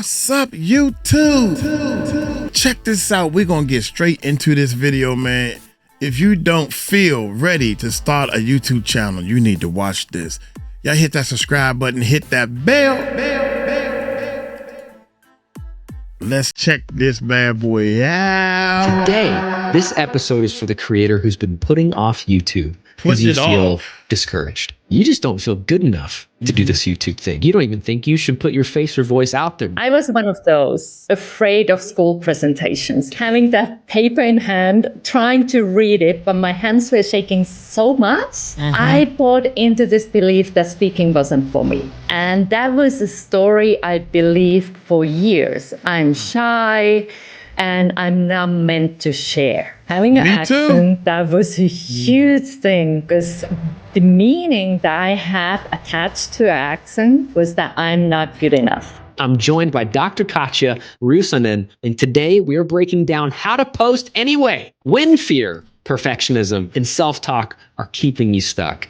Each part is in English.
What's up, YouTube? Check this out. We're going to get straight into this video, man. If you don't feel ready to start a YouTube channel, you need to watch this. Y'all hit that subscribe button, hit that bell. Let's check this bad boy out. Today, this episode is for the creator who's been putting off YouTube because you feel discouraged. You just don't feel good enough to do this YouTube thing. You don't even think you should put your face or voice out there. I was one of those afraid of school presentations, having that paper in hand, trying to read it, but my hands were shaking so much. I bought into this belief that speaking wasn't for me. And that was a story I believed for years. I'm shy and I'm not meant to share. Having an accent, that was a huge thing because the meaning that I had attached to an accent was that I'm not good enough. I'm joined by Dr. Katja Ruusanen, and today we are breaking down how to post anyway when fear, perfectionism, and self-talk are keeping you stuck.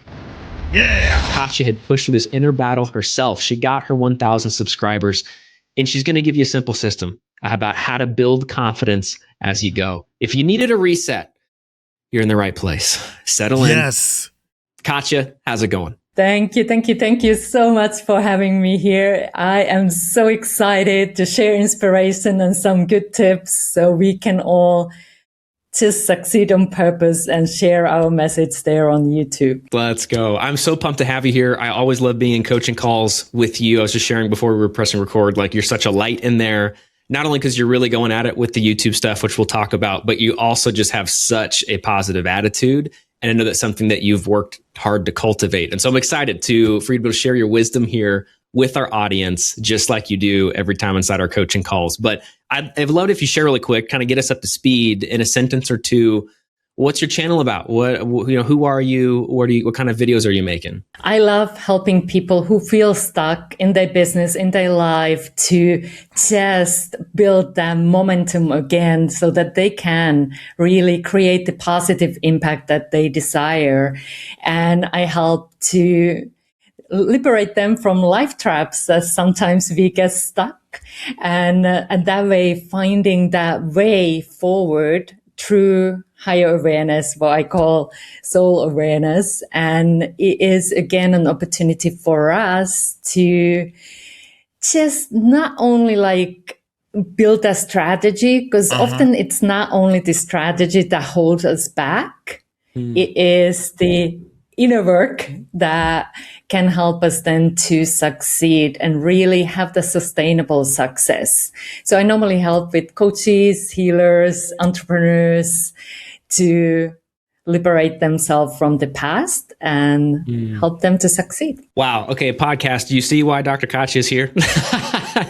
Yeah. Katja had pushed through this inner battle herself. She got her 1,000 subscribers, and she's going to give you a simple system about how to build confidence as you go. If you needed a reset, you're in the right place. Settle in. Yes. Katja, how's it going? Thank you so much for having me here. I am so excited to share inspiration and some good tips so we can all just succeed on purpose and share our message there on YouTube. Let's go. I'm so pumped to have you here. I always love being in coaching calls with you. I was just sharing before we were pressing record, like you're such a light in there, not only because you're really going at it with the YouTube stuff, which we'll talk about, but you also just have such a positive attitude. And I know that's something that you've worked hard to cultivate. And so I'm excited for you to be able to share your wisdom here with our audience, just like you do every time inside our coaching calls. But I'd love it if you share really quick, kind of get us up to speed in a sentence or two. What's your channel about? Who are you? What kind of videos are you making? I love helping people who feel stuck in their business, in their life, to just build that momentum again so that they can really create the positive impact that they desire. And I help to liberate them from life traps that sometimes we get stuck. And that way, finding that way forward through higher awareness, what I call soul awareness. And it is, again, an opportunity for us to just not only like build a strategy, because often it's not only the strategy that holds us back. It is the inner work that can help us then to succeed and really have the sustainable success. So I normally help with coaches, healers, entrepreneurs to liberate themselves from the past and help them to succeed. Wow. Okay, podcast. Do you see why Dr. Katja is here?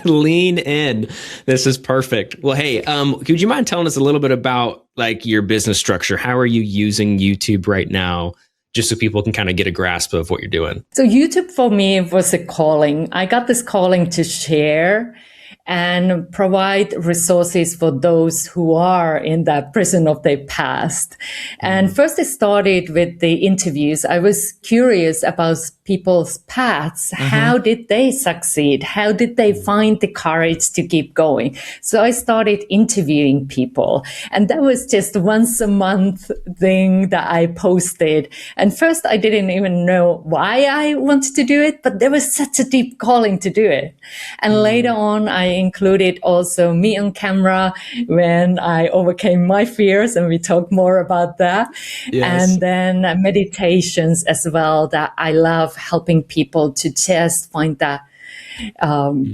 Lean in. This is perfect. Well, hey, would you mind telling us a little bit about like your business structure? How are you using YouTube right now? Just so people can kind of get a grasp of what you're doing. So YouTube for me was a calling. I got this calling to share and provide resources for those who are in that prison of their past. And first it started with the interviews. I was curious about people's paths. How did they succeed? How did they find the courage to keep going? So I started interviewing people, and that was just once a month thing that I posted. And first I didn't even know why I wanted to do it, but there was such a deep calling to do it. And later on, I included also me on camera when I overcame my fears, and we talk more about that. Yes. And then meditations as well, that I love helping people to just find that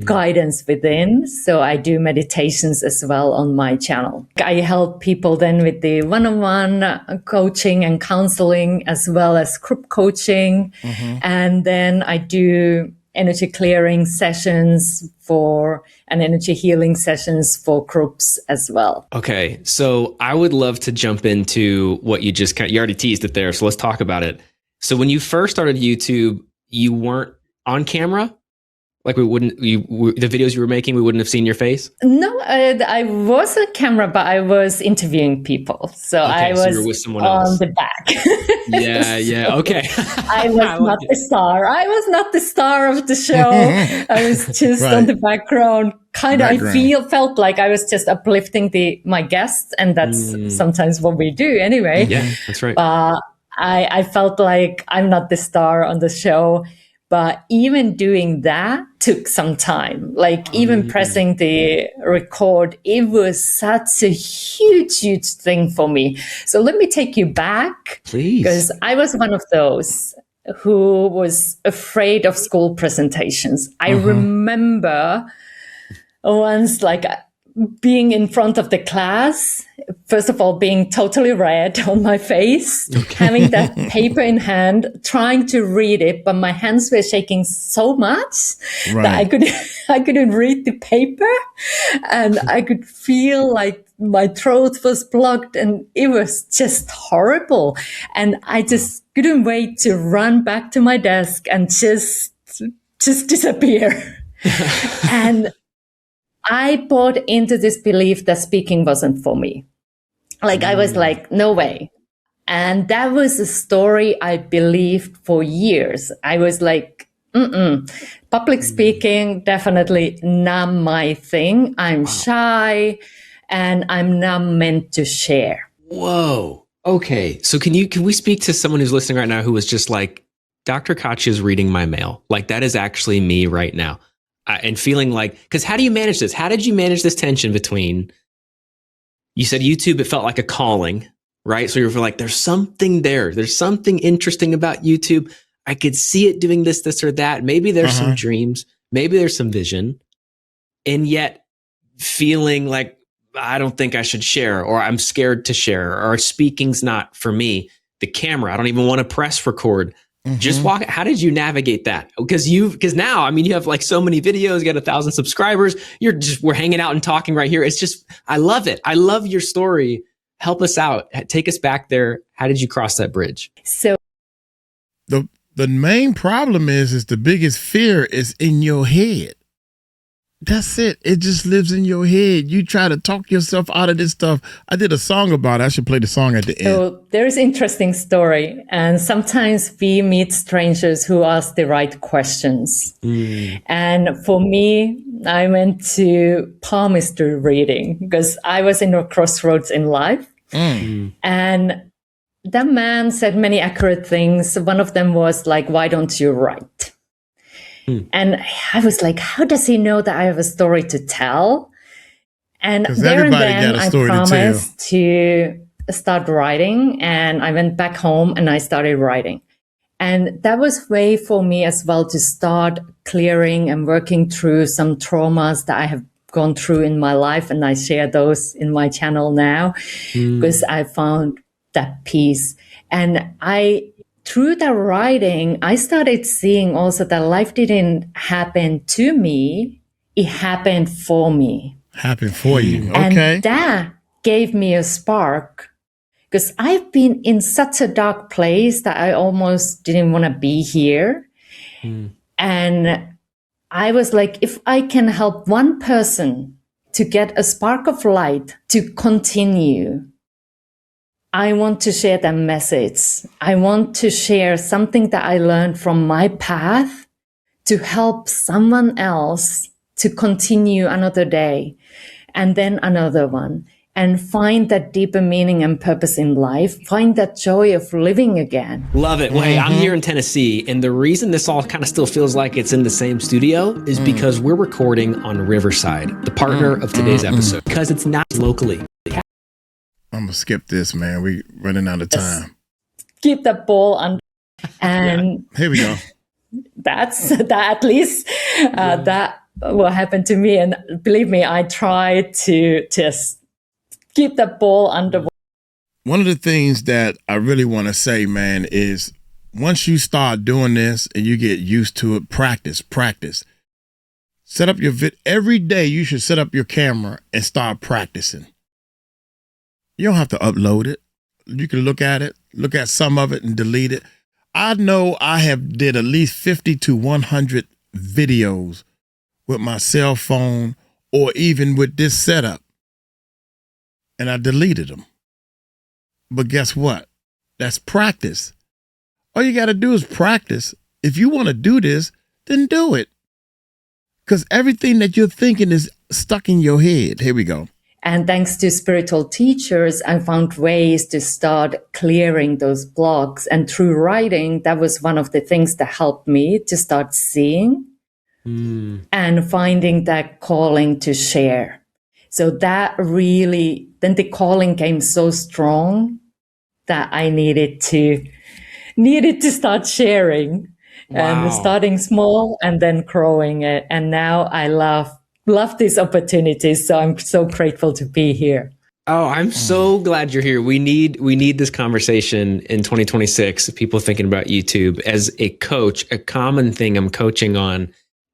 guidance within. So I do meditations as well on my channel. I help people then with the one-on-one coaching and counseling, as well as group coaching. And then I do energy clearing sessions and energy healing sessions for groups as well. Okay. So I would love to jump into what you already teased it there. So let's talk about it. So when you first started YouTube, you weren't on camera? Like the videos you were making, we wouldn't have seen your face? No, I was on camera, but I was interviewing people. So I was so you were with someone on else. the back. Yeah. Okay. I was not the star. I was not the star of the show. I was just on the background. I felt like I was just uplifting my guests, and that's sometimes what we do anyway. Yeah, that's right. I felt like I'm not the star on the show. But even doing that took some time. Like even pressing the record, it was such a huge thing for me. So let me take you back. Please. Because I was one of those who was afraid of school presentations. I remember once like being in front of the class, first of all, being totally red on my face, having that paper in hand, trying to read it, but my hands were shaking so much that I couldn't read the paper, and I could feel like my throat was blocked, and it was just horrible. And I just couldn't wait to run back to my desk and just disappear. And I bought into this belief that speaking wasn't for me. Like I was like, no way. And that was a story I believed for years. I was like, public speaking, definitely not my thing. I'm shy and I'm not meant to share. Whoa. Okay. So can we speak to someone who's listening right now who was just like, Dr. Katya is reading my mail. Like that is actually me right now. And feeling like, because how do you manage this? How did you manage this tension between, you said YouTube, it felt like a calling, right? So you're like, there's something there. There's something interesting about YouTube. I could see it doing this or that. Maybe there's some dreams. Maybe there's some vision. And yet feeling like, I don't think I should share, or I'm scared to share, or speaking's not for me. The camera, I don't even want to press record. Just walk. How did you navigate that? Because now, I mean, you have like so many videos, you got 1,000 subscribers. We're hanging out and talking right here. It's just, I love it. I love your story. Help us out. Take us back there. How did you cross that bridge? So the main problem is the biggest fear is in your head. That's it. It just lives in your head. You try to talk yourself out of this stuff. I did a song about it. I should play the song at the end. So there's an interesting story. And sometimes we meet strangers who ask the right questions. And for me, I went to palmistry reading because I was in a crossroads in life. And that man said many accurate things. One of them was like, why don't you write? And I was like, how does he know that I have a story to tell? And there and then I promised to start writing, and I went back home and I started writing. And that was a way for me as well to start clearing and working through some traumas that I have gone through in my life. And I share those in my channel now because I found that peace. And through the writing, I started seeing also that life didn't happen to me. It happened for me. Happened for you. And Okay. that gave me a spark because I've been in such a dark place that I almost didn't want to be here. And I was like, if I can help one person to get a spark of light to continue, I want to share that message. I want to share something that I learned from my path to help someone else to continue another day and then another one and find that deeper meaning and purpose in life, find that joy of living again. Love it. Well, hey, I'm here in Tennessee, and the reason this all kind of still feels like it's in the same studio is because we're recording on Riverside, the partner of today's episode, because it's not locally. I'm going to skip this, man. We running out of time. Keep the ball under. And Here we go. that's that at least that will happen to me. And believe me, I try to just keep the ball under. One of the things that I really want to say, man, is once you start doing this and you get used to it, practice. Set up your every day. You should set up your camera and start practicing. You don't have to upload it. You can look at some of it and delete it. I know I have did at least 50 to 100 videos with my cell phone or even with this setup. And I deleted them. But guess what? That's practice. All you got to do is practice. If you want to do this, then do it. Because everything that you're thinking is stuck in your head. Here we go. And thanks to spiritual teachers, I found ways to start clearing those blocks. And through writing, that was one of the things that helped me to start seeing and finding that calling to share. So that really, then the calling came so strong that I needed to start sharing. Wow. And starting small and then growing it. And now I love these opportunities. So I'm so grateful to be here. Oh, I'm so glad you're here. We need this conversation in 2026. People thinking about YouTube. As a coach, a common thing I'm coaching on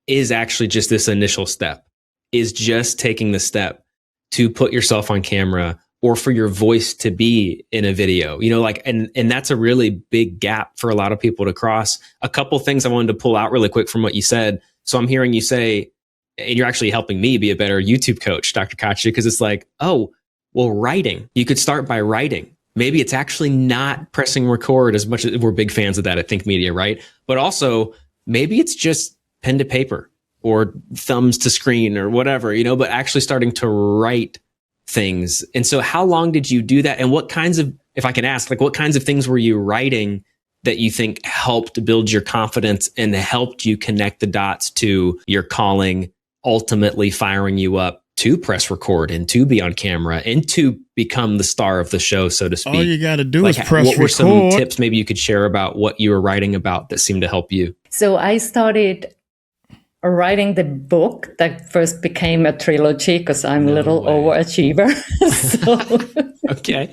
is actually just this initial step, is just taking the step to put yourself on camera or for your voice to be in a video, and that's a really big gap for a lot of people to cross. A couple things I wanted to pull out really quick from what you said. So I'm hearing you say, and you're actually helping me be a better YouTube coach, Dr. Katya, because it's like, oh, well, writing. You could start by writing. Maybe it's actually not pressing record as much as we're big fans of that at Think Media, right? But also maybe it's just pen to paper or thumbs to screen or whatever, but actually starting to write things. And so how long did you do that? And what kinds of, if I can ask, what kinds of things were you writing that you think helped build your confidence and helped you connect the dots to your calling, ultimately firing you up to press record and to be on camera and to become the star of the show, so to speak? All you got to do is press record. What were some tips maybe you could share about what you were writing about that seemed to help you? So I started writing the book that first became a trilogy because I'm a little overachiever. Okay.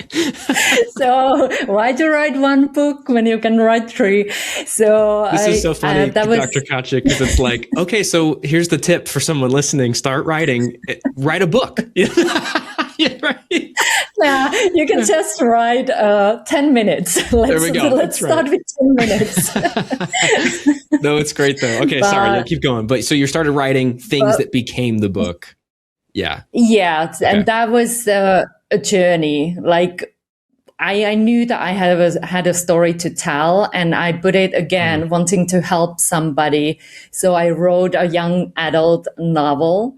So why do you write one book when you can write three? So this is so funny, Dr. Katya, because it's like, okay, so here's the tip for someone listening: start writing, write a book. Yeah, right. Yeah, you can just write 10 minutes. There we go. Let's start with 10 minutes. No, it's great though. Okay, sorry, keep going. But so you started writing things that became the book. Yeah. Yeah, okay. And that was a journey. Like I knew that I had a story to tell, and I put it again, wanting to help somebody. So I wrote a young adult novel.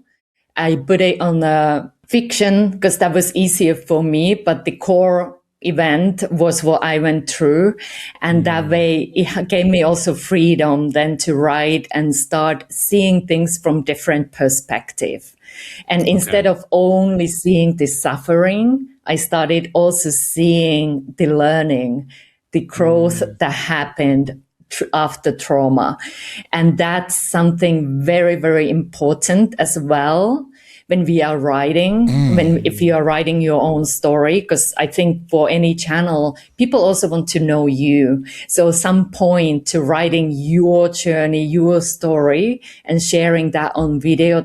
I put it on a fiction because that was easier for me, but the core event was what I went through. And that way it gave me also freedom then to write and start seeing things from different perspective. And instead of only seeing the suffering, I started also seeing the learning, the growth that happened after trauma. And that's something very, very important as well when we are writing, if you are writing your own story, because I think for any channel, people also want to know you. So some point to writing your journey, your story, and sharing that on video,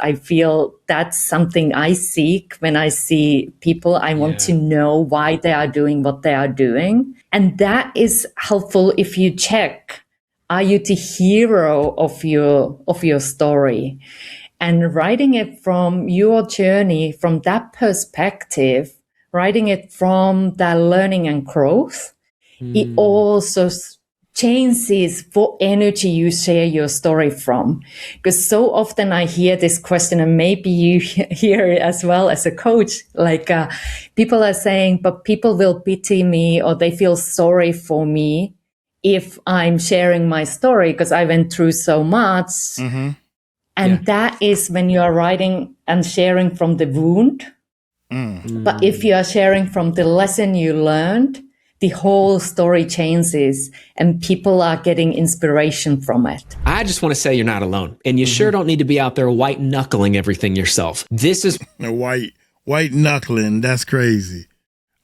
I feel that's something I seek when I see people. I want to know why they are doing what they are doing. And that is helpful if you check, are you the hero of your story? And writing it from your journey, from that perspective, writing it from that learning and growth, it also changes what energy you share your story from. Because so often I hear this question, and maybe you hear it as well as a coach, like people are saying, but people will pity me or they feel sorry for me if I'm sharing my story because I went through so much. And that is when you are writing and sharing from the wound. But if you are sharing from the lesson you learned, the whole story changes and people are getting inspiration from it. I just want to say you're not alone. And you sure don't need to be out there white knuckling everything yourself. This is white knuckling. That's crazy.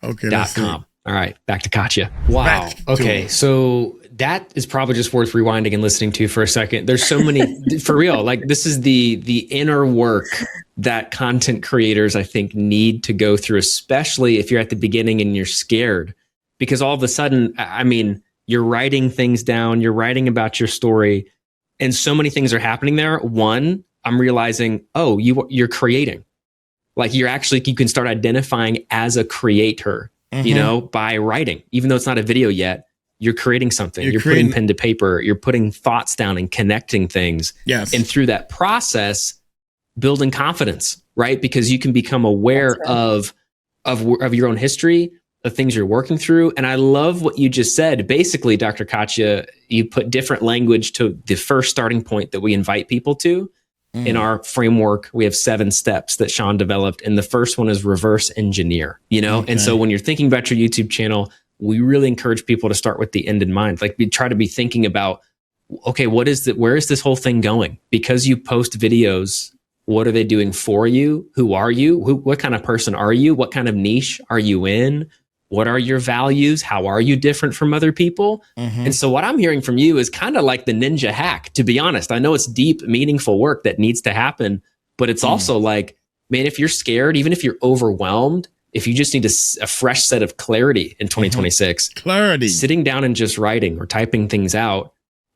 Okay. .com. All right. Back to Katya. Wow. Okay. So that is probably just worth rewinding and listening to for a second. There's so many, for real, like this is the inner work that content creators, I think, need to go through, especially if you're at the beginning and you're scared. Because all of a sudden, I mean, you're writing things down, you're writing about your story, and so many things are happening there. One, I'm realizing, oh, you're creating. Like you can start identifying as a creator, you know, by writing. Even though it's not a video yet, you're creating something. You're putting pen to paper. You're putting thoughts down and connecting things. Yes. And through that process, building confidence, right? Because you can become aware of your own history, of things you're working through. And I love what you just said. Basically, Dr. Katya, you put different language to the first starting point that we invite people to. In our framework, we have 7 steps that Sean developed. And the first one is reverse engineer, you know? And so when you're thinking about your YouTube channel, we really encourage people to start with the end in mind. Like we try to be thinking about, okay, where is this whole thing going? Because you post videos, what are they doing for you? Who are you? What kind of person are you? What kind of niche are you in? What are your values? How are you different from other people? And so what I'm hearing from you is kind of like the ninja hack, to be honest. I know it's deep, meaningful work that needs to happen, but it's also like, man, if you're scared, even if you're overwhelmed, if you just need a fresh set of clarity in 2026, clarity, sitting down and just writing or typing things out,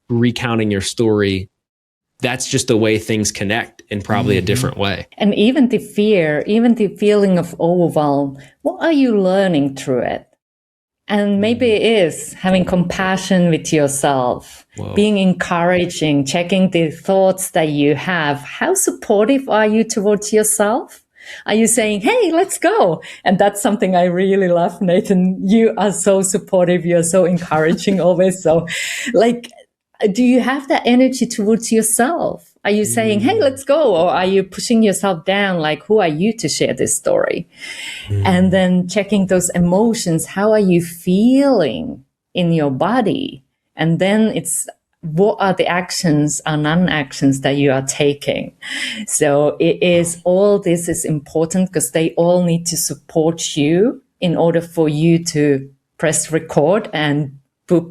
recounting your story, that's just the way things connect in probably a different way. And even the fear, even the feeling of overwhelm, what are you learning through it? And maybe it is having compassion with yourself, being encouraging, checking the thoughts that you have. How supportive are you towards yourself? Are you saying, hey, let's go? And that's something I really love, Nathan. You are so supportive. You're so encouraging always. So like, do you have that energy towards yourself? Are you saying, hey, let's go? Or are you pushing yourself down? Like, who are you to share this story? And then checking those emotions. How are you feeling in your body? And then it's, what are the actions or non-actions that you are taking? So it is, all this is important because they all need to support you in order for you to press record and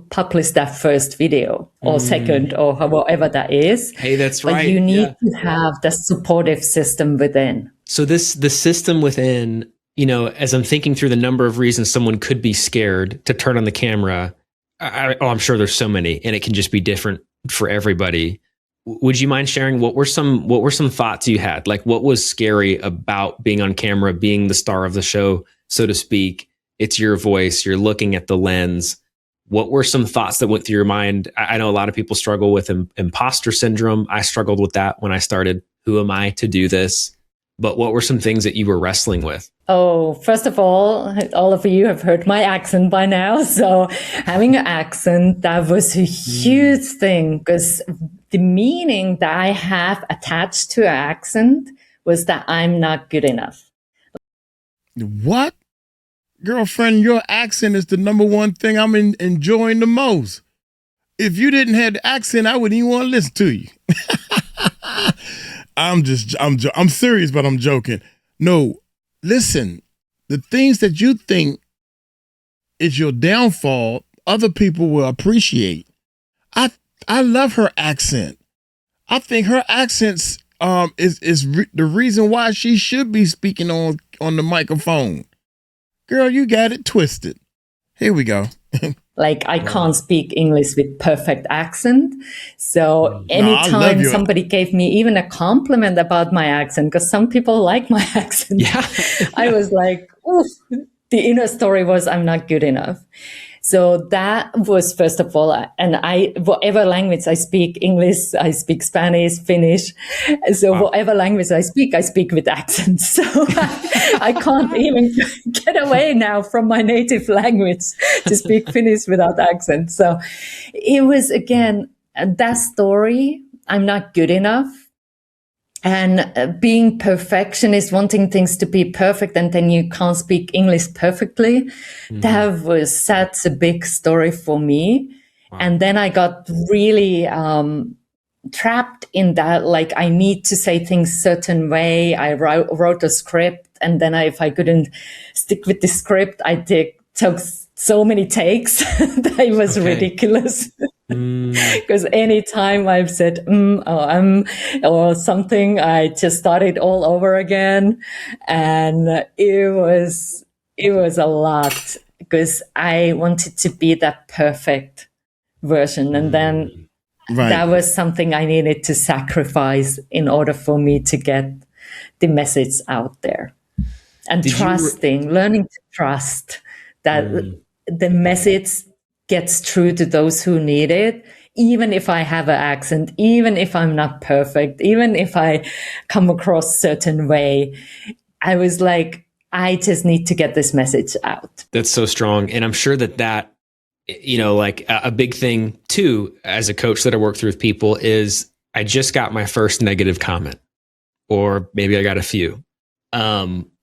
publish that first video or second or whatever that is. Hey, that's right. But you need to have the supportive system within. So the system within, you know, as I'm thinking through the number of reasons someone could be scared to turn on the camera, I'm sure there's so many, and it can just be different for everybody. Would you mind sharing what were some thoughts you had? Like, what was scary about being on camera, being the star of the show, so to speak? It's your voice, you're looking at the lens. What were some thoughts that went through your mind? I know a lot of people struggle with imposter syndrome. I struggled with that when I started. Who am I to do this? But what were some things that you were wrestling with? Oh, first of all of you have heard my accent by now. So having an accent, that was a huge thing, because the meaning that I have attached to an accent was that I'm not good enough. What? Girlfriend, your accent is the number one thing I'm enjoying the most. If you didn't have the accent, I wouldn't even want to listen to you. I'm serious, but I'm joking. No, listen, the things that you think is your downfall, other people will appreciate. I love her accent. I think her accent is the reason why she should be speaking on the microphone. Girl, you got it twisted. Here we go. Like, I can't speak English with perfect accent. So anytime somebody gave me even a compliment about my accent, because some people like my accent, I was like, oof, the inner story was I'm not good enough. So that was, first of all, and whatever language I speak, English, I speak Spanish, Finnish. So whatever language I speak with accents. So I can't even get away now from my native language to speak Finnish without accent. So it was, again, that story, I'm not good enough. And being perfectionist, wanting things to be perfect, and then you can't speak English perfectly. That was such a big story for me. Wow. And then I got really trapped in that, like, I need to say things certain way. I wrote a script, and then if I couldn't stick with the script, took so many takes that it was ridiculous. Because anytime I've said or something, I just started all over again, and it was a lot, because I wanted to be that perfect version. And then Right. that was something I needed to sacrifice in order for me to get the message out there. And learning to trust that the message gets through to those who need it, even if I have an accent, even if I'm not perfect, even if I come across a certain way. I was like, I just need to get this message out. That's so strong. And I'm sure that, like a big thing too, as a coach that I work through with people is I just got my first negative comment, or maybe I got a few.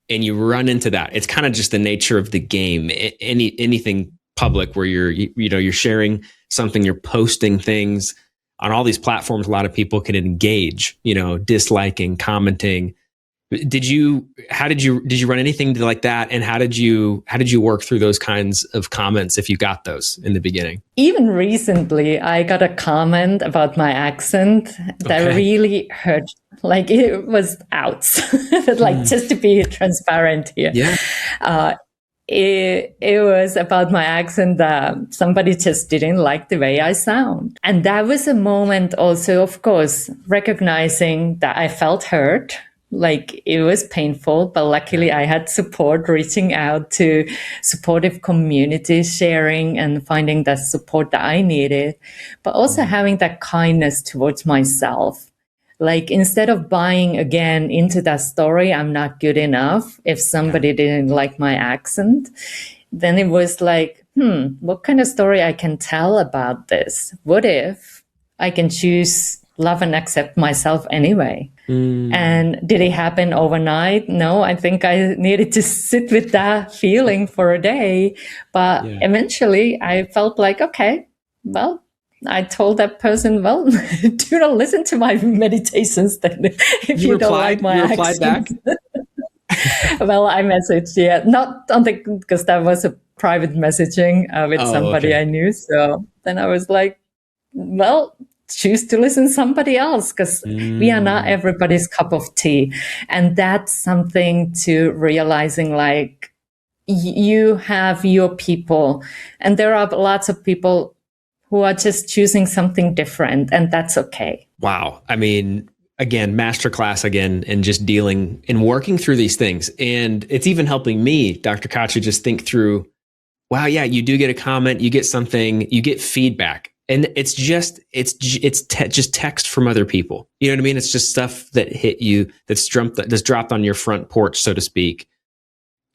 And you run into that. It's kind of just the nature of the game. Anything public where you're sharing something, you're posting things on all these platforms. A lot of people can engage, disliking, commenting. Did you run anything like that? And how did you work through those kinds of comments if you got those in the beginning? Even recently, I got a comment about my accent that really hurt. Like it was out. Like just to be transparent here. Yeah. It was about my accent that somebody just didn't like the way I sound. And that was a moment also, of course, recognizing that I felt hurt. Like it was painful, but luckily I had support, reaching out to supportive communities, sharing and finding that support that I needed, but also having that kindness towards myself. Like instead of buying again into that story, I'm not good enough. If somebody didn't like my accent, then it was like, what kind of story I can tell about this? What if I can choose love and accept myself anyway? And did it happen overnight? No, I think I needed to sit with that feeling for a day. But eventually I felt like, okay, well, I told that person, well, do not listen to my meditations then if you don't like my accent. Back? Well, I messaged, not on because that was a private messaging with somebody I knew. So then I was like, well, choose to listen to somebody else because we are not everybody's cup of tea. And that's something to realizing, like, you have your people and there are lots of people who are just choosing something different, and that's okay. Wow. I mean, again, masterclass again, and just dealing and working through these things. And it's even helping me, Dr. Katja, just think through, wow, yeah, you do get a comment, you get something, you get feedback. And it's just text from other people. You know what I mean? It's just stuff that hit you, that's dropped on your front porch, so to speak.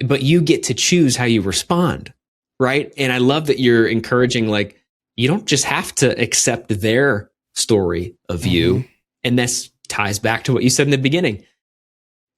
But you get to choose how you respond, right? And I love that you're encouraging, like, you don't just have to accept their story of you. And this ties back to what you said in the beginning.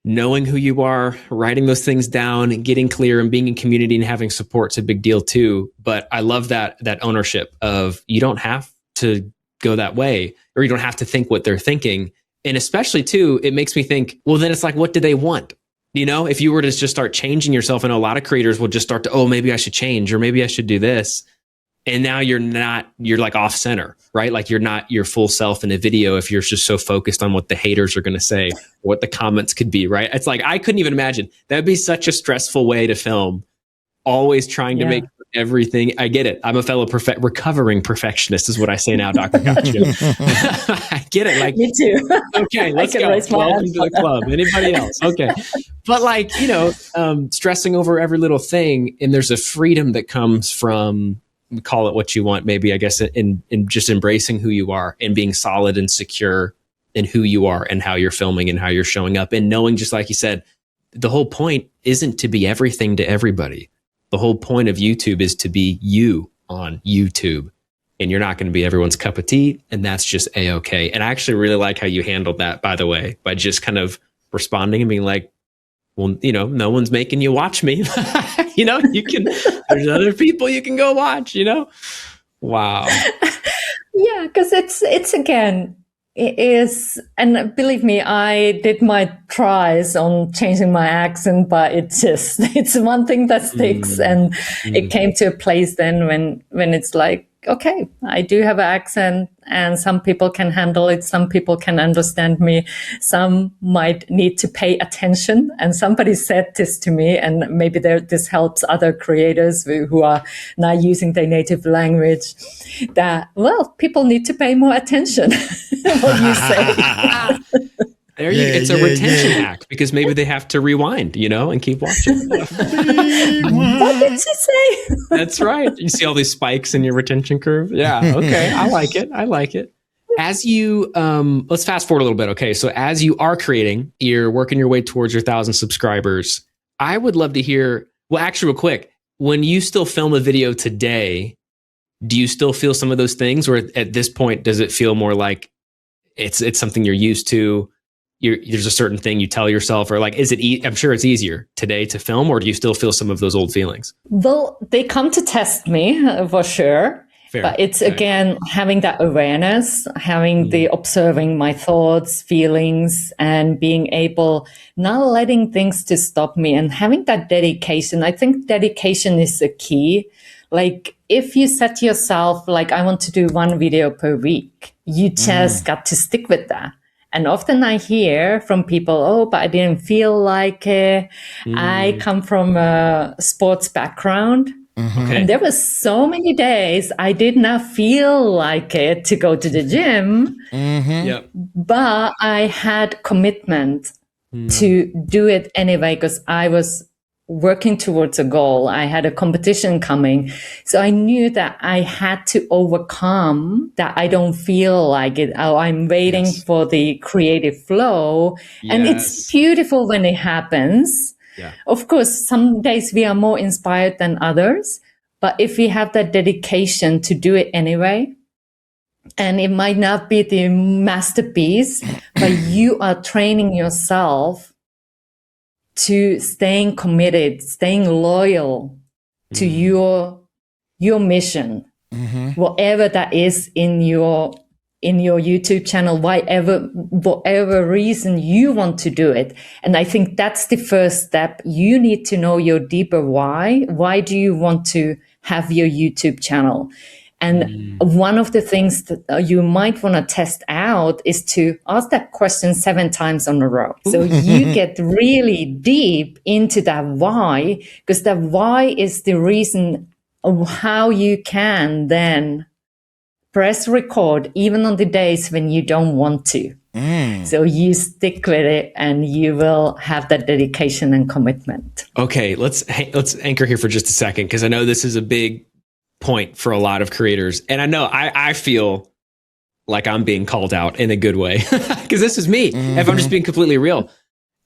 Knowing who you are, writing those things down, and getting clear and being in community and having support's a big deal too. But I love that ownership of you don't have to go that way, or you don't have to think what they're thinking. And especially too, it makes me think, well, then it's like, what do they want? If you were to just start changing yourself, and a lot of creators will just start to, oh, maybe I should change, or maybe I should do this. And now you're like off center, right? Like you're not your full self in a video if you're just so focused on what the haters are going to say, what the comments could be, right? It's like, I couldn't even imagine. That'd be such a stressful way to film, always trying to make everything. I get it. I'm a fellow recovering perfectionist is what I say now, Dr. Katja. I get it. Like, me too. Okay, let's go. Welcome to the club. Anybody else? Okay. But like, stressing over every little thing, and there's a freedom that comes from, call it what you want, maybe, I guess, in just embracing who you are and being solid and secure in who you are and how you're filming and how you're showing up, and knowing, just like you said, the whole point isn't to be everything to everybody. The whole point of YouTube is to be you on YouTube, and you're not going to be everyone's cup of tea, and that's just a-okay. And I actually really like how you handled that, by the way, by just kind of responding and being like, well, no one's making you watch me. You can, there's other people you can go watch, Wow. Yeah, because it's again, it is, and believe me, I did my tries on changing my accent, but it's one thing that sticks. And it came to a place then when it's like, okay, I do have an accent and some people can handle it. Some people can understand me. Some might need to pay attention. And somebody said this to me, and maybe this helps other creators who are not using their native language, that, well, people need to pay more attention. What you say. It's a retention hack, because maybe they have to rewind, and keep watching. What did she say? That's right. You see all these spikes in your retention curve. Yeah. Okay. I like it. As you, let's fast forward a little bit. Okay. So as you are creating, you're working your way towards your 1,000 subscribers. I would love to hear, well, actually real quick, when you still film a video today, do you still feel some of those things? Or at this point, does it feel more like it's something you're used to? There's a certain thing you tell yourself, or like, is it? I'm sure it's easier today to film, or do you still feel some of those old feelings? Well, they come to test me for sure. Fair. But it's again having that awareness, having the observing my thoughts, feelings, and being able not letting things to stop me, and having that dedication. I think dedication is the key. Like if you set yourself like, I want to do 1 video per week, you just got to stick with that. And often I hear from people, oh, but I didn't feel like it. I come from a sports background. Okay. And there were so many days I did not feel like it to go to the gym. Yep. But I had commitment to do it anyway, because I was working towards a goal. I had a competition coming. So I knew that I had to overcome that I don't feel like it. Oh, I'm waiting for the creative flow. And it's beautiful when it happens. Yeah. Of course, some days we are more inspired than others. But if we have that dedication to do it anyway, and it might not be the masterpiece, but you are training yourself to staying committed, staying loyal to your mission, whatever that is in your YouTube channel, whatever reason you want to do it. And I think that's the first step. You need to know your deeper why. Why do you want to have your YouTube channel? And one of the things that you might want to test out is to ask that question 7 times on a row. So you get really deep into that why, because that why is the reason of how you can then press record even on the days when you don't want to. So you stick with it and you will have that dedication and commitment. Okay, let's anchor here for just a second, because I know this is a big point for a lot of creators. And I know I feel like I'm being called out in a good way, because this is me. If I'm just being completely real,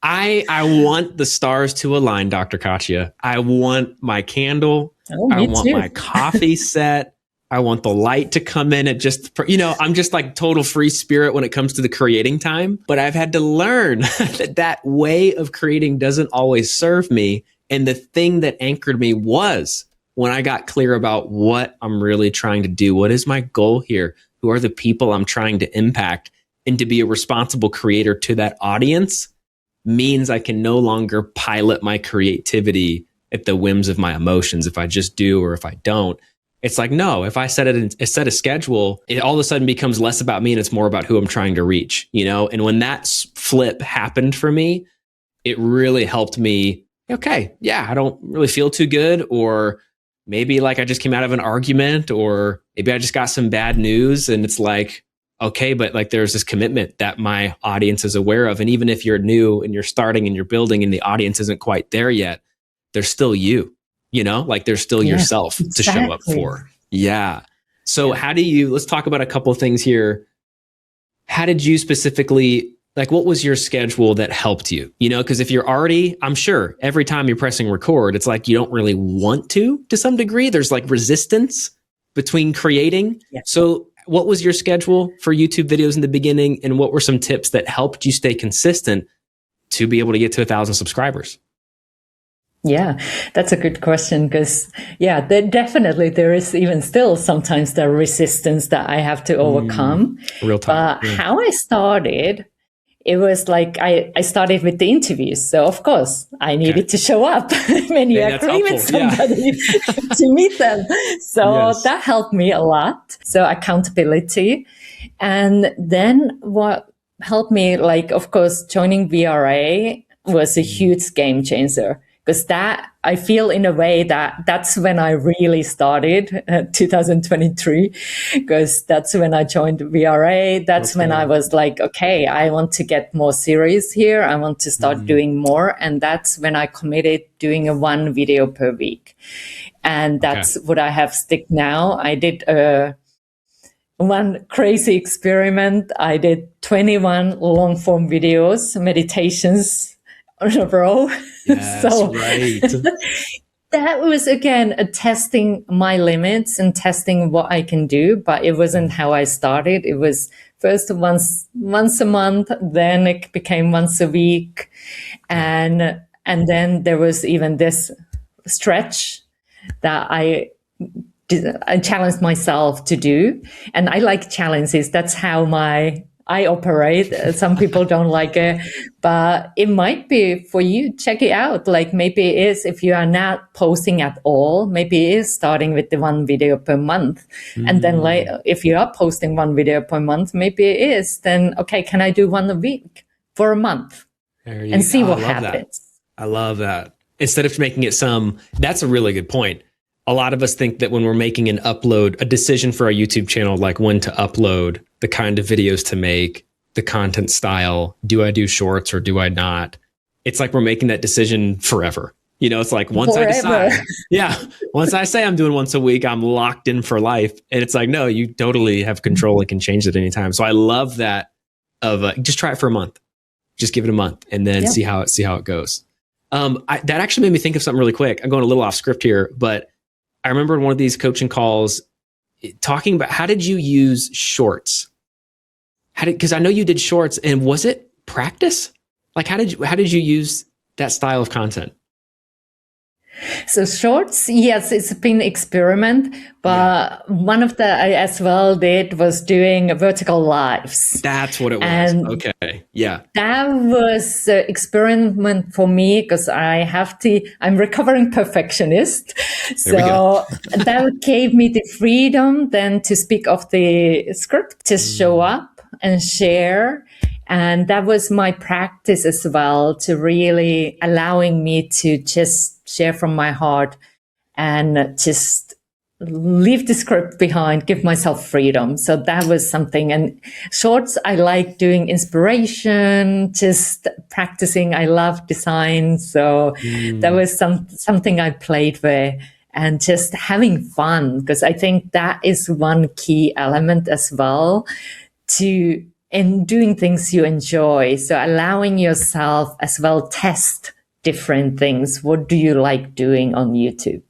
I want the stars to align, Dr. Katja. I want my candle. I want my coffee set. I want the light to come in at just, I'm just like total free spirit when it comes to the creating time. But I've had to learn that way of creating doesn't always serve me. And the thing that anchored me was when I got clear about what I'm really trying to do. What is my goal here? Who are the people I'm trying to impact? And to be a responsible creator to that audience means I can no longer pilot my creativity at the whims of my emotions. If I just do or if I don't. It's like, no, if I set a schedule, it all of a sudden becomes less about me and it's more about who I'm trying to reach, And when that flip happened for me, it really helped me. Okay, yeah, I don't really feel too good, or maybe like I just came out of an argument, or maybe I just got some bad news, and it's like, okay, but like there's this commitment that my audience is aware of. And even if you're new and you're starting and you're building and the audience isn't quite there yet, there's still you. Like there's still yourself to show up for. Yeah. So let's talk about a couple of things here. How did you specifically, like, what was your schedule that helped you? Because if you're already, I'm sure every time you're pressing record, it's like you don't really want to some degree. There's like resistance between creating. Yeah. So what was your schedule for YouTube videos in the beginning? And what were some tips that helped you stay consistent to be able to get to 1,000 subscribers? Yeah, that's a good question, because there is even still sometimes the resistance that I have to overcome. Real time. How I started it was like I started with the interviews. So of course I needed to show up when you agree with somebody to meet them. So that helped me a lot. So accountability. And then what helped me, like, of course, joining VRA was a huge game changer. Because that, I feel in a way that that's when I really started, 2023, because that's when I joined VRA. That's when I was like, okay, I want to get more serious here. I want to start doing more. And that's when I committed doing a 1 video per week. And that's what I have stick now. I did one crazy experiment. I did 21 long form videos, meditations on a row. Yes, so right. That was again a testing my limits and testing what I can do, but it wasn't how I started. It was first once a month, then it became once a week, and then there was even this stretch that I challenged myself to do, and I like challenges. That's how I operate. Some people don't like it, but it might be for you. Check it out. Like maybe it is, if you are not posting at all, maybe it is starting with the 1 video per month. And then later, if you are posting 1 video per month, maybe it is, then, okay, can I do 1 a week for a month and see what happens? I love that. Instead of making it that's a really good point. A lot of us think that when we're making a decision for our YouTube channel, like when to upload, the kind of videos to make, the content style, do I do shorts or do I not? It's like we're making that decision forever. You know, it's like once I decide, once I say I'm doing once a week, I'm locked in for life. And it's like, no, you totally have control and can change it anytime. So I love that just try it for a month, just give it a month and then see how it goes. That actually made me think of something really quick. I'm going a little off script here, but I remember in one of these coaching calls talking about how did you use shorts? Because I know you did shorts, and was it practice? Like how did you use that style of content? So shorts, yes, it's been experiment, but one of the I as well did was doing vertical lives. That's what it was. And okay, yeah, that was an experiment for me because I'm recovering perfectionist, so that gave me the freedom then to speak off the script, just show up and share. And that was my practice as well, to really allowing me to just share from my heart and just leave the script behind, give myself freedom. So that was something. And shorts, I like doing inspiration, just practicing. I love design. So that was something I played with, and just having fun, because I think that is one key element as well in doing things you enjoy. So allowing yourself as well test different things. What do you like doing on YouTube?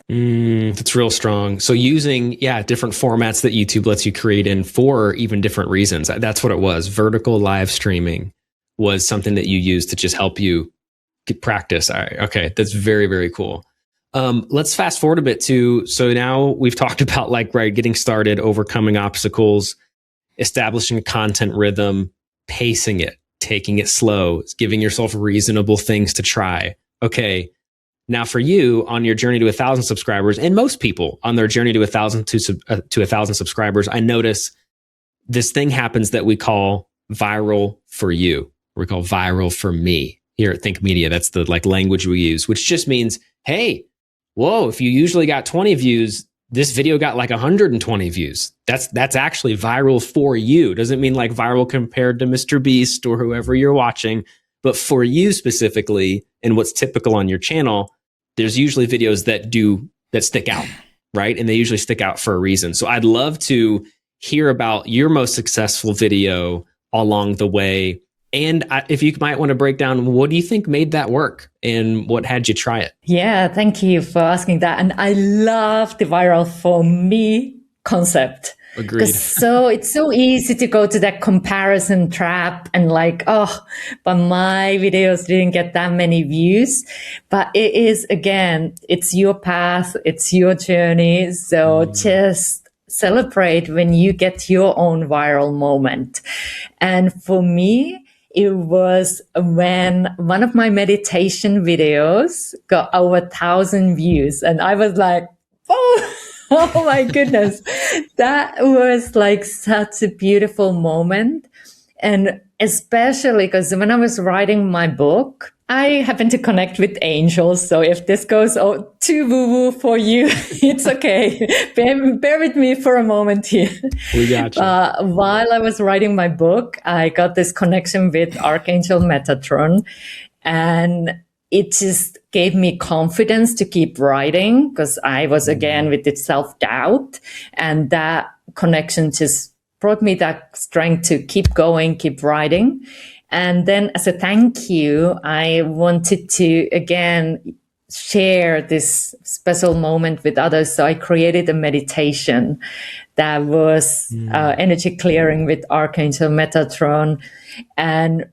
That's real strong. So using, different formats that YouTube lets you create in for even different reasons. That's what it was. Vertical live streaming was something that you used to just help you get practice. All right. Okay. That's very, very cool. Let's fast forward a bit so now we've talked about getting started, overcoming obstacles, establishing a content rhythm, pacing it, taking it slow, giving yourself reasonable things to try. Okay, now for you on your journey to 1,000 subscribers, and most people on their journey to 1,000 to 1,000 subscribers, I notice this thing happens that we call viral for you. We call viral for me here at Think Media. That's the language we use, which just means, hey, whoa, if you usually got 20 views, this video got 120 views. That's actually viral for you. Doesn't mean viral compared to Mr. Beast or whoever you're watching, but for you specifically, and what's typical on your channel, there's usually videos that stick out, right? And they usually stick out for a reason. So I'd love to hear about your most successful video along the way. And if you might want to break down, what do you think made that work and what had you try it? Yeah, thank you for asking that. And I love the viral for me concept. Agreed. So it's so easy to go to that comparison trap and but my videos didn't get that many views. But it is, again, it's your path, it's your journey. So just celebrate when you get your own viral moment. And for me, it was when one of my meditation videos got over 1,000 views. And I was like, oh, oh my goodness. That was like such a beautiful moment. And especially because when I was writing my book, I happen to connect with angels. So if this goes too woo-woo for you, it's okay. Bear with me for a moment here. We got you. While I was writing my book, I got this connection with Archangel Metatron, and it just gave me confidence to keep writing because I was again with this self-doubt, and that connection just brought me that strength to keep going, keep writing. And then as a thank you, I wanted to again share this special moment with others. So I created a meditation that was energy clearing with Archangel Metatron. And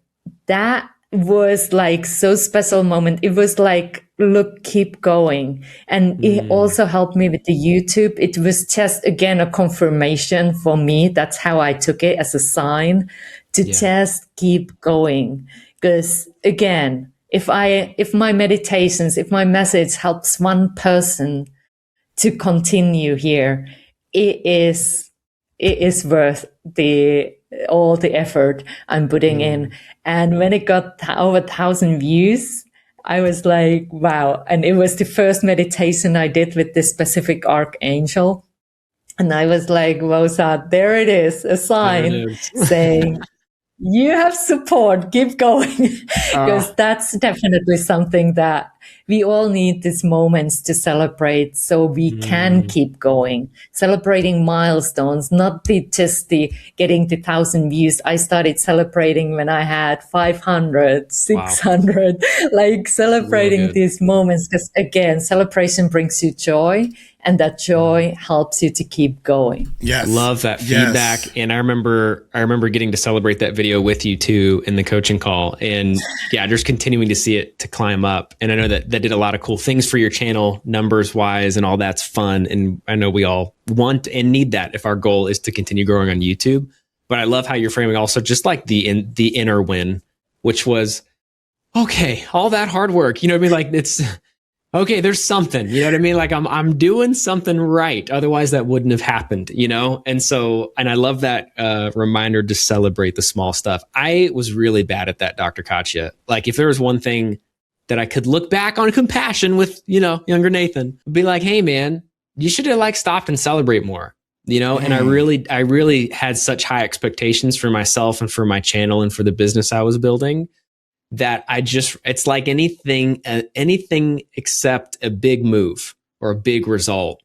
that was like so special moment. It was like, look, keep going. And it also helped me with the YouTube. It was just again a confirmation for me. That's how I took it, as a sign to just keep going. Because again, if my meditations, if my message helps one person to continue here, it is worth all the effort I'm putting in. And when it got over 1,000 views, I was like, wow. And it was the first meditation I did with this specific archangel. And I was like, Rosa, there it is, a sign saying, you have support, keep going. Because that's definitely something that we all need, these moments to celebrate so we can keep going. Celebrating milestones, not just the getting to 1,000 views. I started celebrating when I had 500, 600, like celebrating these moments. Because again, celebration brings you joy, and that joy helps you to keep going. Yes. Love that feedback. Yes. And I remember getting to celebrate that video with you too in the coaching call. And just continuing to see it to climb up. And I know that did a lot of cool things for your channel, numbers wise, and all that's fun. And I know we all want and need that if our goal is to continue growing on YouTube. But I love how you're framing also just like the inner win, which was, okay, all that hard work, you know what I mean? Like it's, okay, there's something, you know what I mean? Like I'm doing something right. Otherwise that wouldn't have happened, you know? And I love that reminder to celebrate the small stuff. I was really bad at that, Dr. Katya. Like if there was one thing that I could look back on compassion with, younger Nathan, be like, hey man, you should have like stopped and celebrate more, And I really had such high expectations for myself and for my channel and for the business I was building, that it's like anything except a big move or a big result.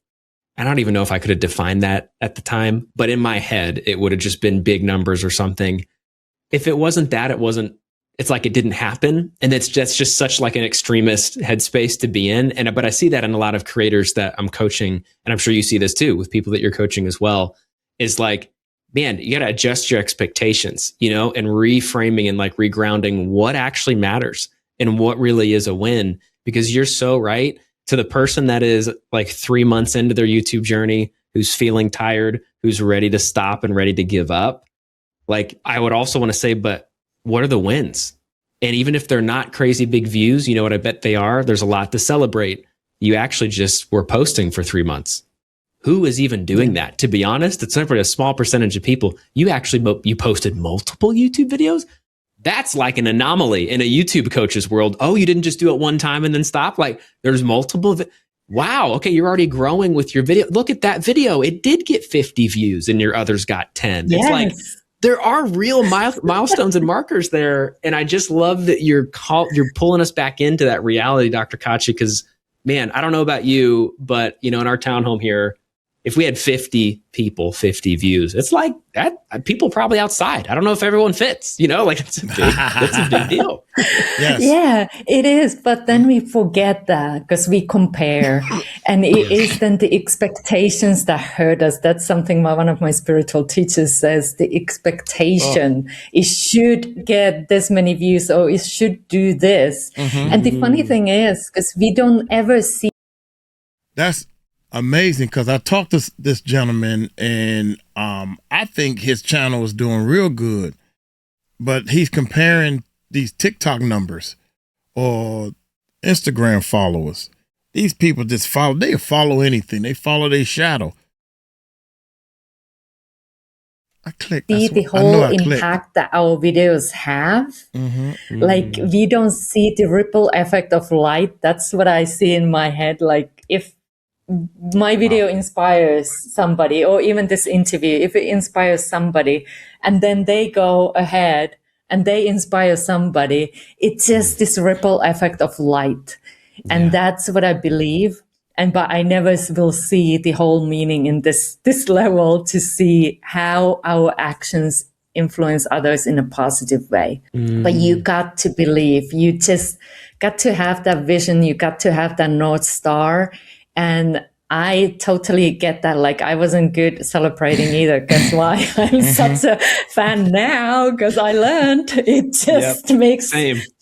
I don't even know if I could have defined that at the time, but in my head, it would have just been big numbers or something. If it wasn't that, it's like it didn't happen. And that's just such like an extremist headspace to be in. But I see that in a lot of creators that I'm coaching, and I'm sure you see this too with people that you're coaching as well, is like, man, you got to adjust your expectations, and reframing and like regrounding what actually matters and what really is a win. Because you're so right. To the person that is like 3 months into their YouTube journey, who's feeling tired, who's ready to stop and ready to give up. Like I would also want to say, but what are the wins? And even if they're not crazy big views, you know what I bet they are? There's a lot to celebrate. You actually just were posting for 3 months. Who is even doing that? To be honest, it's only a small percentage of people. You posted multiple YouTube videos? That's like an anomaly in a YouTube coach's world. Oh, you didn't just do it one time and then stop? Like there's multiple. Wow. Okay. You're already growing with your video. Look at that video. It did get 50 views and your others got 10. Yes. It's like, there are real milestones and markers there. And I just love that you're pulling us back into that reality, Dr. Katya, because man, I don't know about you, but in our townhome here, if we had 50 people, 50 views, it's like that people probably outside. I don't know if everyone fits, like it's a big deal. Yes. Yeah, it is. But then we forget that because we compare, and it is then the expectations that hurt us. That's something one of my spiritual teachers says, the expectation, it should get this many views, or it should do this. Mm-hmm. And the funny thing is, because we don't ever see. That's amazing, because I talked to this gentleman, and I think his channel is doing real good, but he's comparing these TikTok numbers or Instagram followers. These people just they follow anything. They follow their shadow. I clicked. See the whole impact that our videos have. Like, we don't see the ripple effect of light. That's what I see in my head. Like, if my video inspires somebody, or even this interview, if it inspires somebody, and then they go ahead and they inspire somebody, it's just this ripple effect of light. And that's what I believe. But I never will see the whole meaning in this level to see how our actions influence others in a positive way. But you got to believe, you just got to have that vision. You got to have that North Star. And I totally get that. Like, I wasn't good celebrating either. Guess why? I'm such a fan now, because I learned it just makes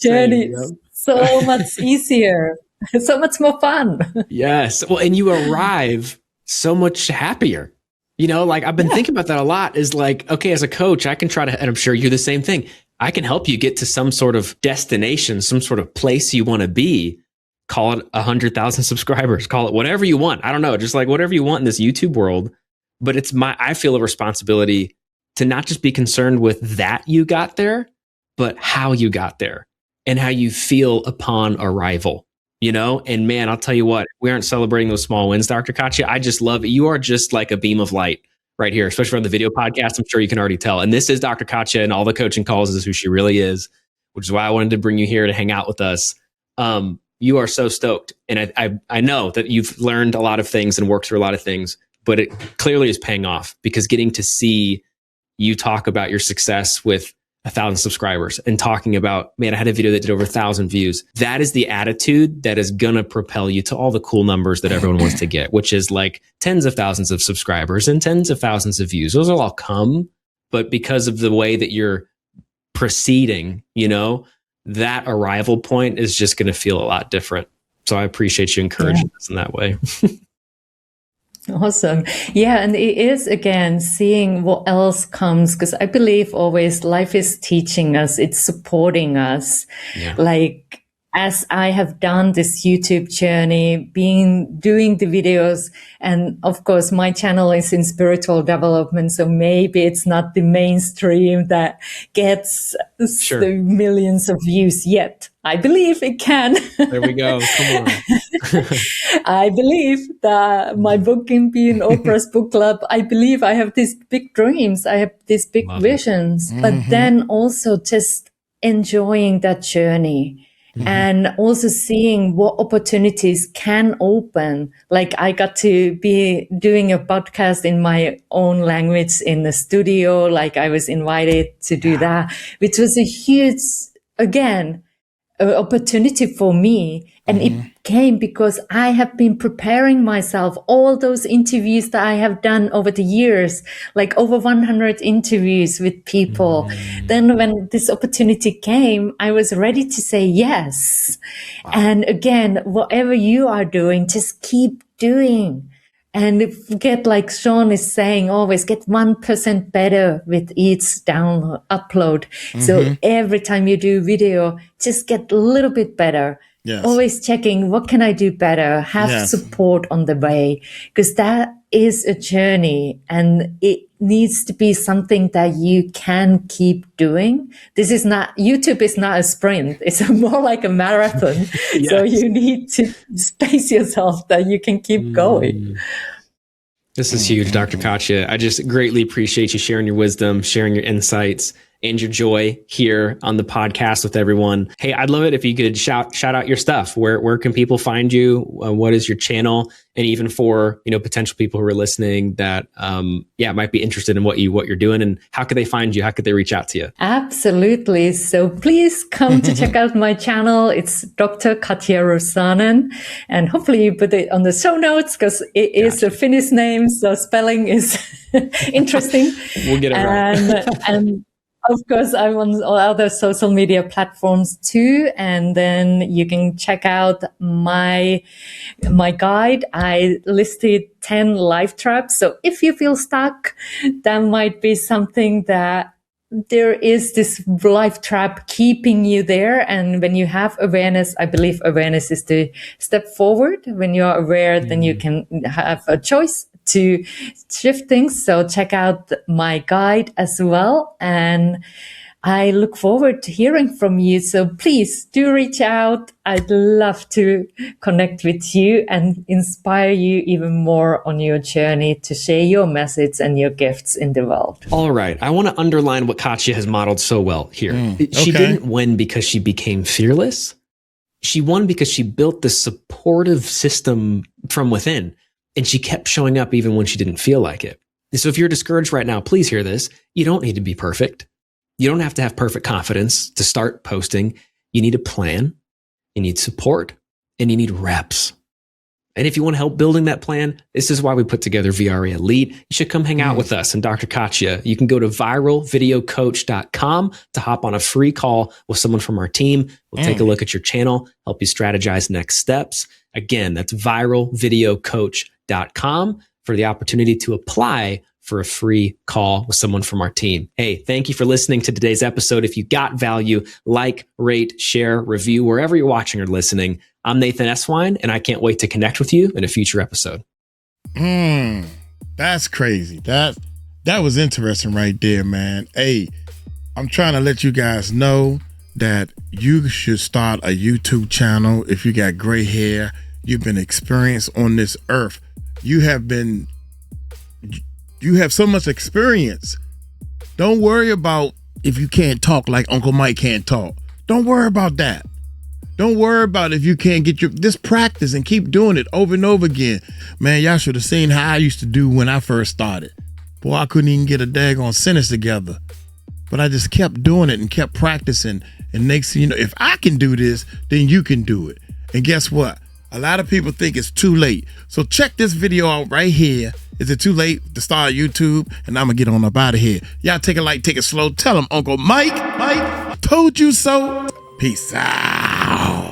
journey so much easier. So much more fun. Yes. Well, and you arrive so much happier. You know, like, I've been thinking about that a lot, is like, okay, as a coach, I can try to, and I'm sure you're the same thing, I can help you get to some sort of destination, some sort of place you want to be. Call it 100,000 subscribers, call it whatever you want. I don't know, just like whatever you want in this YouTube world. But I feel a responsibility to not just be concerned with that you got there, but how you got there and how you feel upon arrival. You know, and man, I'll tell you what, we aren't celebrating those small wins, Dr. Katya. I just love it. You are just like a beam of light right here, especially on the video podcast. I'm sure you can already tell. And this is Dr. Katya, and all the coaching calls is who she really is, which is why I wanted to bring you here to hang out with us. You are so stoked. And I know that you've learned a lot of things and worked through a lot of things, but it clearly is paying off, because getting to see you talk about your success with 1,000 subscribers and talking about, man, I had a video that did over 1,000 views. That is the attitude that is going to propel you to all the cool numbers that everyone wants to get, which is like tens of thousands of subscribers and tens of thousands of views. Those will all come. But because of the way that you're proceeding, you know, that arrival point is just going to feel a lot different. So I appreciate you encouraging us in that way. Awesome. Yeah. And it is, again, seeing what else comes, because I believe always life is teaching us, it's supporting us. Like, as I have done this YouTube journey, doing the videos, and of course my channel is in spiritual development, so maybe it's not the mainstream that gets the millions of views yet. I believe it can. There we go. Come on. I believe that my book can be in Oprah's book club. I believe I have these big dreams. I have these big visions, but then also just enjoying that journey. And also seeing what opportunities can open. Like, I got to be doing a podcast in my own language in the studio. Like, I was invited to do that, which was a huge, again, opportunity for me. And it came because I have been preparing myself, all those interviews that I have done over the years, like over 100 interviews with people. Then when this opportunity came, I was ready to say yes. And again, whatever you are doing, just keep doing. And get, like Sean is saying, always get 1% better with each upload. So every time you do video, just get a little bit better. Always checking, what can I do better? Have support on the way, because that is a journey and it needs to be something that you can keep doing. YouTube is not a sprint. It's more like a marathon. So you need to space yourself that you can keep going. This is huge, Dr. Katya. I just greatly appreciate you sharing your wisdom, sharing your insights, and your joy here on the podcast with everyone. Hey, I'd love it if you could shout out your stuff. Where can people find you? What is your channel? And even for, you know, potential people who are listening that might be interested in what you're doing, and how could they find you? How could they reach out to you? Absolutely. So please come to check out my channel. It's Dr. Katya Rosanen, and hopefully you put it on the show notes, because it is a Finnish name, so spelling is interesting. We'll get it right. And of course, I'm on all other social media platforms too. And then you can check out my guide. I listed 10 life traps. So if you feel stuck, that might be something that there is this life trap keeping you there. And when you have awareness, I believe awareness is the step forward. When you're aware, then you can have a choice to shift things. So check out my guide as well. And I look forward to hearing from you. So please do reach out. I'd love to connect with you and inspire you even more on your journey to share your message and your gifts in the world. All right. I want to underline what Katja has modeled so well here. She didn't win because she became fearless. She won because she built the supportive system from within, and she kept showing up even when she didn't feel like it. And so if you're discouraged right now, please hear this. You don't need to be perfect. You don't have to have perfect confidence to start posting. You need a plan, you need support, and you need reps. And if you want to help building that plan, this is why we put together VRA Elite. You should come hang out with us and Dr. Katja. You can go to viralvideocoach.com to hop on a free call with someone from our team. We'll take a look at your channel, help you strategize next steps. Again, that's viralvideocoach.com for the opportunity to apply for a free call with someone from our team. Hey, thank you for listening to today's episode. If you got value, like, rate, share, review, wherever you're watching or listening. I'm Nathan Eswine, and I can't wait to connect with you in a future episode. That's crazy. That was interesting right there, man. Hey, I'm trying to let you guys know that you should start a YouTube channel. If you got gray hair, you've been experienced on this earth. You have so much experience. Don't worry about if you can't talk like Uncle Mike can't talk. Don't worry about that. Don't worry about if you can't get just practice and keep doing it over and over again. Man, y'all should have seen how I used to do when I first started. Boy, I couldn't even get a daggone sentence together. But I just kept doing it and kept practicing. And next thing you know, if I can do this, then you can do it. And guess what? A lot of people think it's too late. So check this video out right here. Is it too late to start YouTube? And I'm going to get on up out of here. Y'all take it light, take it slow. Tell them, Uncle Mike, I told you so. Peace out.